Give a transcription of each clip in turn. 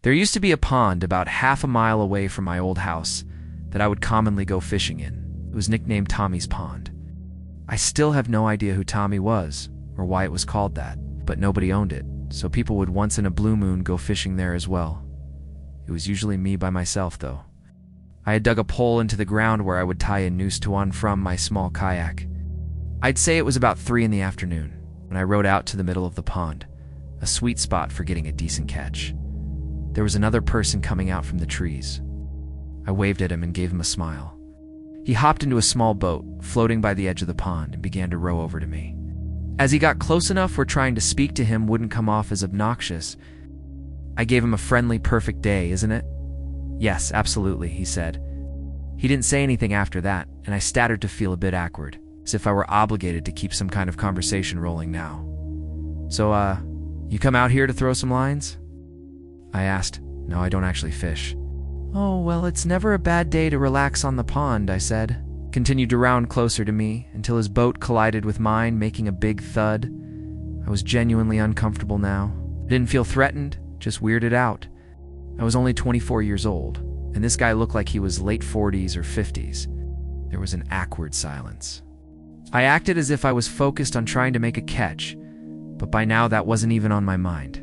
There used to be a pond about half a mile away from my old house that I would commonly go fishing in. It was nicknamed Tommy's Pond. I still have no idea who Tommy was or why it was called that, but nobody owned it, so people would once in a blue moon go fishing there as well. It was usually me by myself, though. I had dug a pole into the ground where I would tie a noose to and from my small kayak. I'd say it was about 3 in the afternoon when I rowed out to the middle of the pond, a sweet spot for getting a decent catch. There was another person coming out from the trees. I waved at him and gave him a smile. He hopped into a small boat floating by the edge of the pond and began to row over to me. As he got close enough where trying to speak to him wouldn't come off as obnoxious, I gave him a friendly, perfect day, isn't it? Yes, absolutely, he said. He didn't say anything after that, and I started to feel a bit awkward, as if I were obligated to keep some kind of conversation rolling now. So, you come out here to throw some lines? I asked. No, I don't actually fish. Oh, well, it's never a bad day to relax on the pond, I said. Continued to round closer to me until his boat collided with mine, making a big thud. I was genuinely uncomfortable now. I didn't feel threatened, just weirded out. I was only 24 years old, and this guy looked like he was late 40s or 50s. There was an awkward silence. I acted as if I was focused on trying to make a catch, but by now that wasn't even on my mind.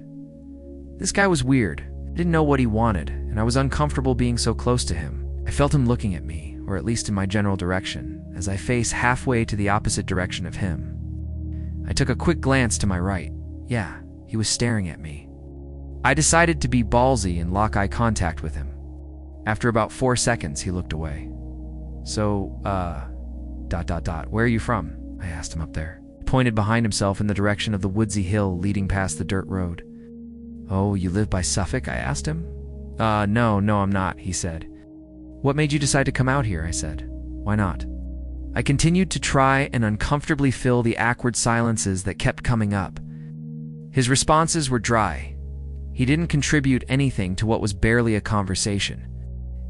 This guy was weird. I didn't know what he wanted, and I was uncomfortable being so close to him. I felt him looking at me, or at least in my general direction, as I faced halfway to the opposite direction of him. I took a quick glance to my right. Yeah, he was staring at me. I decided to be ballsy and lock eye contact with him. After about 4 seconds, he looked away. So, where are you from? I asked him up there. He pointed behind himself in the direction of the woodsy hill leading past the dirt road. Oh, you live by Suffolk? I asked him. No, I'm not, he said. What made you decide to come out here? I said. Why not? I continued to try and uncomfortably fill the awkward silences that kept coming up. His responses were dry. He didn't contribute anything to what was barely a conversation.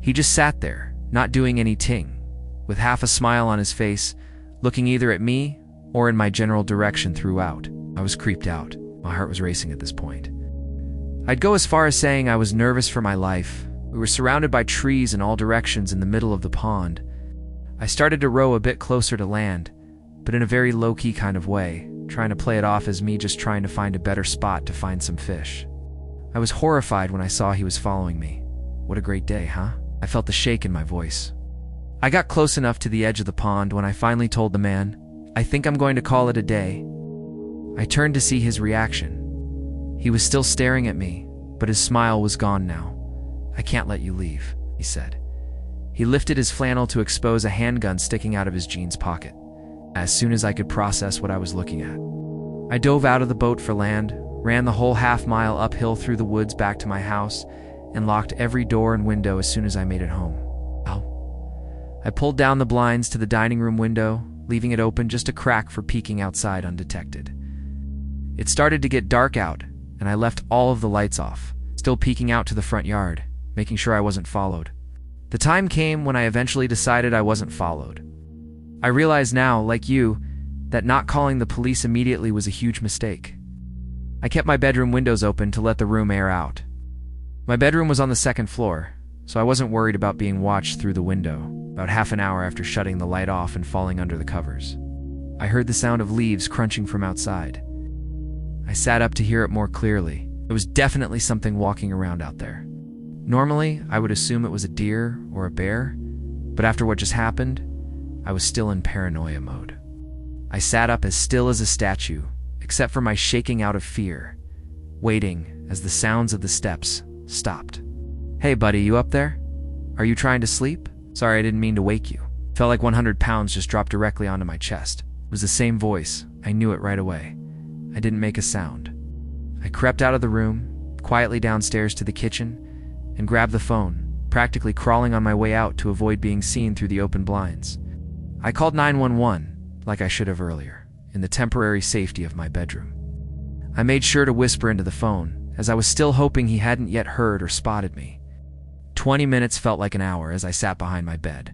He just sat there, not doing any ting, with half a smile on his face, looking either at me or in my general direction throughout. I was creeped out. My heart was racing at this point. I'd go as far as saying I was nervous for my life. We were surrounded by trees in all directions in the middle of the pond. I started to row a bit closer to land, but in a very low-key kind of way, trying to play it off as me just trying to find a better spot to find some fish. I was horrified when I saw he was following me. What a great day, huh? I felt the shake in my voice. I got close enough to the edge of the pond when I finally told the man, I think I'm going to call it a day. I turned to see his reaction. He was still staring at me, but his smile was gone now. I can't let you leave, he said. He lifted his flannel to expose a handgun sticking out of his jeans pocket. As soon as I could process what I was looking at, I dove out of the boat for land, ran the whole half-mile uphill through the woods back to my house, and locked every door and window as soon as I made it home. Ow. I pulled down the blinds to the dining room window, leaving it open just a crack for peeking outside undetected. It started to get dark out, and I left all of the lights off, still peeking out to the front yard, making sure I wasn't followed. The time came when I eventually decided I wasn't followed. I realize now, like you, that not calling the police immediately was a huge mistake. I kept my bedroom windows open to let the room air out. My bedroom was on the 2nd floor, so I wasn't worried about being watched through the window, about half an hour after shutting the light off and falling under the covers. I heard the sound of leaves crunching from outside. I sat up to hear it more clearly. There was definitely something walking around out there. Normally, I would assume it was a deer or a bear, but after what just happened, I was still in paranoia mode. I sat up as still as a statue, except for my shaking out of fear, waiting as the sounds of the steps stopped. Hey buddy, you up there? Are you trying to sleep? Sorry, I didn't mean to wake you. Felt like 100 pounds just dropped directly onto my chest. It was the same voice. I knew it right away. I didn't make a sound. I crept out of the room, quietly downstairs to the kitchen, and grabbed the phone, practically crawling on my way out to avoid being seen through the open blinds. I called 911, like I should have earlier, in the temporary safety of my bedroom. I made sure to whisper into the phone, as I was still hoping he hadn't yet heard or spotted me. 20 minutes felt like an hour as I sat behind my bed,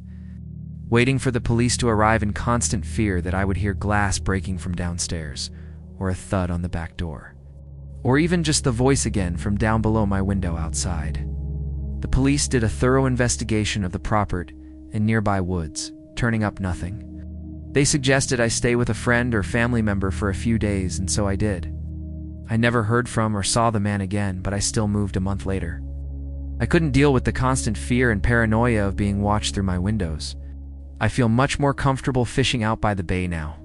waiting for the police to arrive in constant fear that I would hear glass breaking from downstairs, or a thud on the back door. or even just the voice again from down below my window outside. The police did a thorough investigation of the property and nearby woods, turning up nothing. They suggested I stay with a friend or family member for a few days, and so I did. I never heard from or saw the man again, but I still moved a month later. I couldn't deal with the constant fear and paranoia of being watched through my windows. I feel much more comfortable fishing out by the bay now.